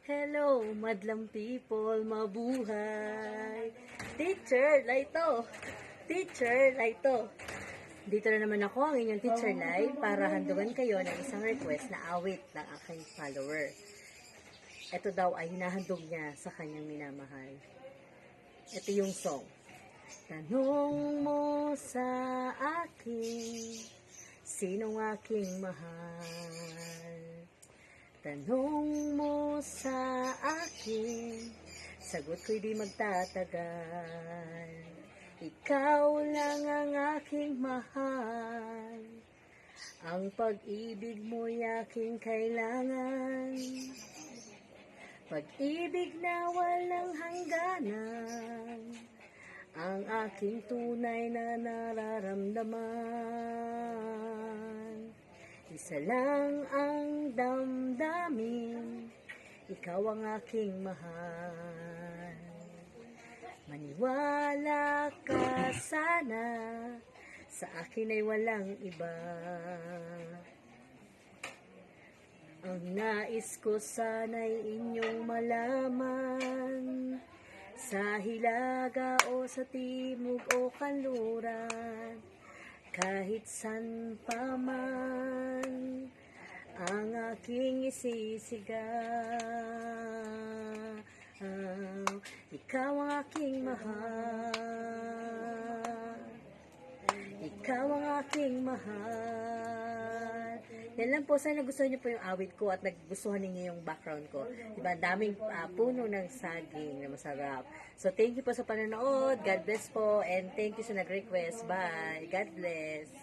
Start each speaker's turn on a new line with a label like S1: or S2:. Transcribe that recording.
S1: Hello, madlang people, mabuhay. Teacher Laito. Teacher Laito. Dito na naman ako, ang inyong Teacher Lai, para handugan kayo ng isang request na awit ng aking follower. Ito daw ay hinahandog niya sa kanyang minamahal. Ito yung song. Tanong mo sa akin, sinong aking mahal? Tanong mo sa akin, sagot ko'y di magtatagal. Ikaw lang ang aking mahal, ang pag-ibig mo'y aking kailangan. Pag-ibig na walang hangganan, ang aking tunay na nararamdaman. Isa lang ang damdamin, ikaw ang aking mahal. Maniwala ka sana, sa akin ay walang iba. Ang nais ko sana'y inyong malaman, sa hilaga o sa timog o kanluran, kahit san pa man ang aking isisigaw. Ikaw ang aking mahal, ikaw ang aking mahal. Yan lang po, sana gusto niyo po yung awit ko at nagustuhan niyo yung background ko. Diba, daming puno ng saging na masarap. So, thank you po sa panonood. God bless po. And thank you sa nag-request. Bye. God bless.